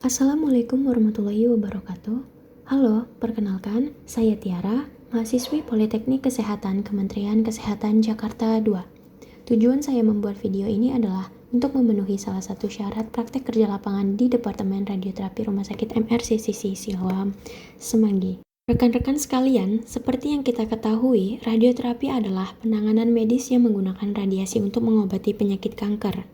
Assalamualaikum warahmatullahi wabarakatuh. Halo, perkenalkan, saya Tiara, mahasiswi Politeknik Kesehatan Kementerian Kesehatan Jakarta II. Tujuan saya membuat video ini adalah untuk memenuhi salah satu syarat praktek kerja lapangan di Departemen Radioterapi Rumah Sakit MRCCC Siloam, Semanggi. Rekan-rekan sekalian, seperti yang kita ketahui, radioterapi adalah penanganan medis yang menggunakan radiasi untuk mengobati penyakit kanker.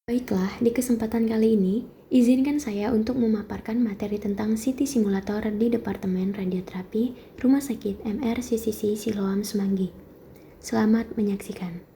Baiklah, di kesempatan kali ini, izinkan saya untuk memaparkan materi tentang CT simulator di Departemen Radioterapi Rumah Sakit MRCCC Siloam Semanggi. Selamat menyaksikan.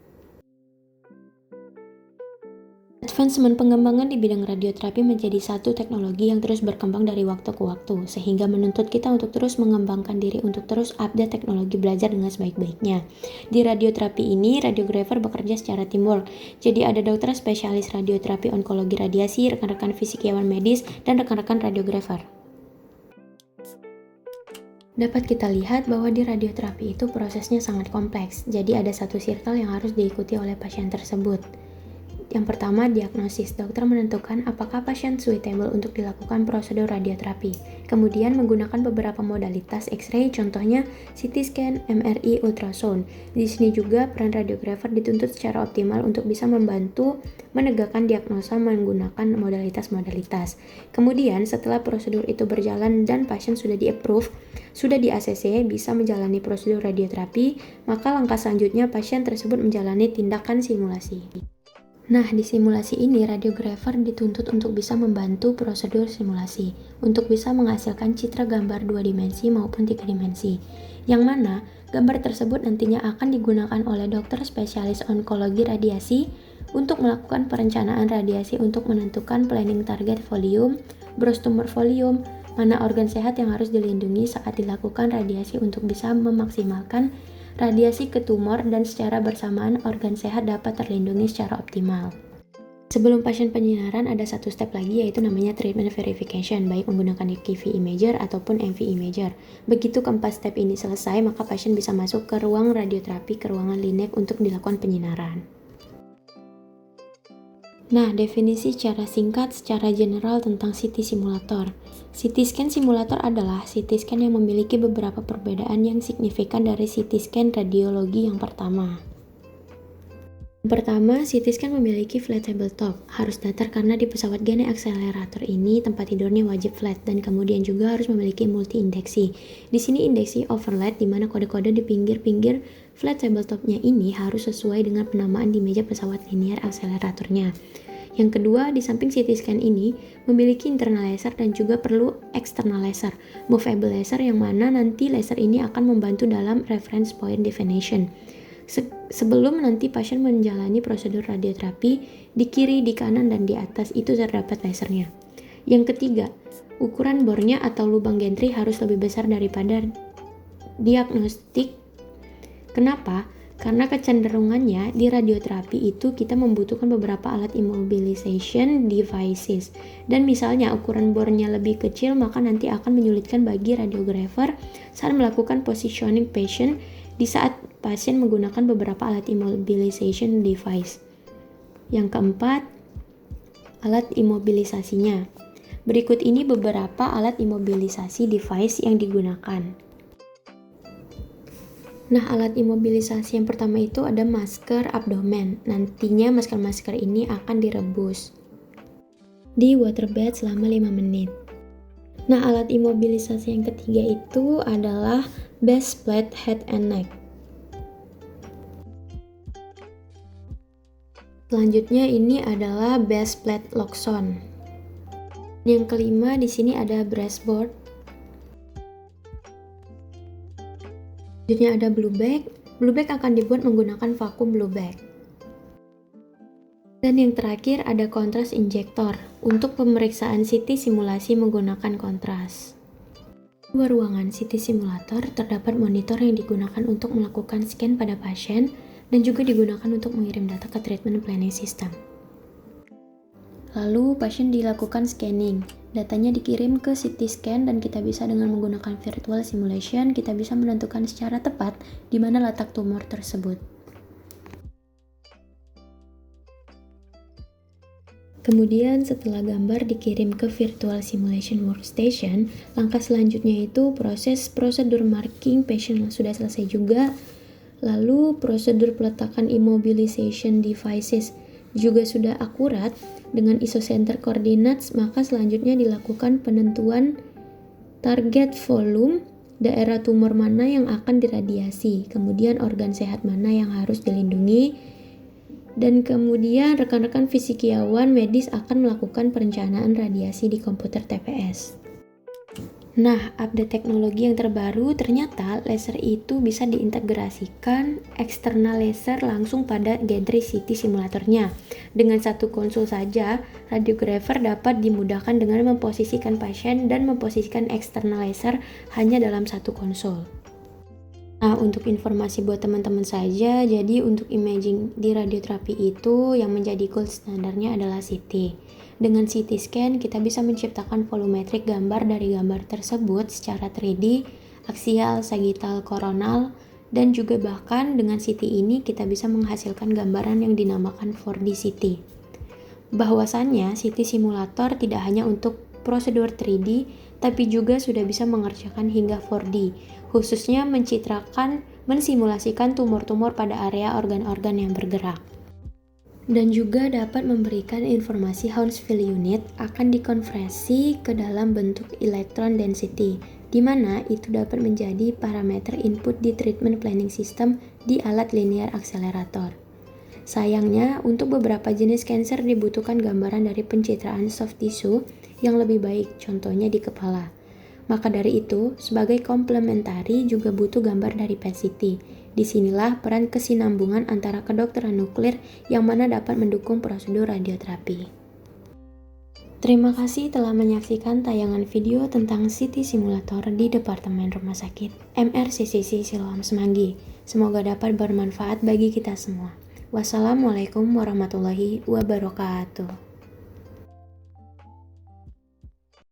Advancement pengembangan di bidang radioterapi menjadi satu teknologi yang terus berkembang dari waktu ke waktu, sehingga menuntut kita untuk terus mengembangkan diri untuk terus update teknologi belajar dengan sebaik-baiknya. Di radioterapi ini, radiografer bekerja secara teamwork, jadi ada dokter spesialis radioterapi onkologi radiasi, rekan-rekan fisikiawan medis, dan rekan-rekan radiografer. Dapat kita lihat bahwa di radioterapi itu prosesnya sangat kompleks, jadi ada satu circle yang harus diikuti oleh pasien tersebut. Yang pertama, diagnosis. Dokter menentukan apakah pasien suitable untuk dilakukan prosedur radioterapi. Kemudian menggunakan beberapa modalitas X-ray, contohnya CT scan, MRI, ultrasound. Di sini juga peran radiografer dituntut secara optimal untuk bisa membantu menegakkan diagnosa menggunakan modalitas-modalitas. Kemudian setelah prosedur itu berjalan dan pasien sudah di-approve, sudah di-ACC, bisa menjalani prosedur radioterapi, maka langkah selanjutnya pasien tersebut menjalani tindakan simulasi. Nah, di simulasi ini, radiografer dituntut untuk bisa membantu prosedur simulasi, untuk bisa menghasilkan citra gambar 2 dimensi maupun 3 dimensi, yang mana gambar tersebut nantinya akan digunakan oleh dokter spesialis onkologi radiasi untuk melakukan perencanaan radiasi untuk menentukan planning target volume, gross tumor volume, mana organ sehat yang harus dilindungi saat dilakukan radiasi untuk bisa memaksimalkan radiasi ke tumor dan secara bersamaan organ sehat dapat terlindungi secara optimal. Sebelum pasien penyinaran ada satu step lagi yaitu namanya treatment verification, baik menggunakan QV imager ataupun MV imager. Begitu keempat step ini selesai, maka pasien bisa masuk ke ruang radioterapi, ke ruangan linek untuk dilakukan penyinaran. Nah, definisi secara singkat secara general tentang CT simulator. CT scan simulator adalah CT scan yang memiliki beberapa perbedaan yang signifikan dari CT scan radiologi yang pertama. Yang pertama, CT scan memiliki flat tabletop, harus datar karena di pesawat Gene Accelerator ini tempat tidurnya wajib flat dan kemudian juga harus memiliki multi-indeksi. Di sini indeksi overlap di mana kode-kode di pinggir-pinggir flat tabletopnya ini harus sesuai dengan penamaan di meja pesawat linear akseleratornya. Yang kedua, di samping CT scan ini memiliki internal laser dan juga perlu external laser, movable laser yang mana nanti laser ini akan membantu dalam reference point definition. Sebelum nanti pasien menjalani prosedur radioterapi, di kiri, di kanan, dan di atas itu terdapat lasernya. Yang ketiga, ukuran bornya atau lubang gantry harus lebih besar daripada diagnostik. Kenapa? Karena kecenderungannya di radioterapi itu kita membutuhkan beberapa alat immobilization devices. Dan misalnya ukuran bornya lebih kecil, maka nanti akan menyulitkan bagi radiografer saat melakukan positioning patient di saat pasien menggunakan beberapa alat immobilization device. Yang keempat, alat imobilisasinya. Berikut ini beberapa alat imobilisasi device yang digunakan. Nah, alat imobilisasi yang pertama itu ada masker abdomen. Nantinya masker-masker ini akan direbus di waterbed selama 5 menit. Nah, alat imobilisasi yang ketiga itu adalah base plate head and neck. Selanjutnya ini adalah base plate loxone. Yang kelima di sini ada breastboard. Selanjutnya ada blue bag. Blue bag akan dibuat menggunakan vakum blue bag. Dan yang terakhir ada kontras injektor untuk pemeriksaan CT simulasi menggunakan kontras. Di luar ruangan CT simulator terdapat monitor yang digunakan untuk melakukan scan pada pasien dan juga digunakan untuk mengirim data ke treatment planning system. Lalu pasien dilakukan scanning, datanya dikirim ke CT scan dan kita bisa dengan menggunakan virtual simulation, kita bisa menentukan secara tepat di mana letak tumor tersebut. Kemudian setelah gambar dikirim ke Virtual Simulation Workstation, langkah selanjutnya itu prosedur marking patient sudah selesai juga. Lalu prosedur peletakan immobilization devices juga sudah akurat dengan isocenter coordinates, maka selanjutnya dilakukan penentuan target volume, daerah tumor mana yang akan diradiasi, kemudian organ sehat mana yang harus dilindungi, dan kemudian rekan-rekan fisikiawan medis akan melakukan perencanaan radiasi di komputer TPS. Nah, update teknologi yang terbaru ternyata laser itu bisa diintegrasikan eksternal laser langsung pada gantry CT simulatornya. Dengan satu konsul saja, radiografer dapat dimudahkan dengan memposisikan pasien dan memposisikan eksternal laser hanya dalam satu konsul. Nah, untuk informasi buat teman-teman saja, jadi untuk imaging di radioterapi itu yang menjadi gold standarnya adalah CT. Dengan CT scan, kita bisa menciptakan volumetrik gambar dari gambar tersebut secara 3D, aksial, sagittal, koronal, dan juga bahkan dengan CT ini kita bisa menghasilkan gambaran yang dinamakan 4D CT. Bahwasannya, CT simulator tidak hanya untuk prosedur 3D, tapi juga sudah bisa mengerjakan hingga 4D, khususnya mensimulasikan tumor-tumor pada area organ-organ yang bergerak. Dan juga dapat memberikan informasi Hounsfield unit akan dikonversi ke dalam bentuk electron density, di mana itu dapat menjadi parameter input di treatment planning system di alat linear accelerator. Sayangnya, untuk beberapa jenis kanker dibutuhkan gambaran dari pencitraan soft tissue yang lebih baik, contohnya di kepala. Maka dari itu, sebagai komplementari juga butuh gambar dari PET-CT. Disinilah peran kesinambungan antara kedokteran nuklir yang mana dapat mendukung prosedur radioterapi. Terima kasih telah menyaksikan tayangan video tentang CT simulator di Departemen Rumah Sakit MRCCC Siloam Semanggi. Semoga dapat bermanfaat bagi kita semua. Wassalamualaikum warahmatullahi wabarakatuh.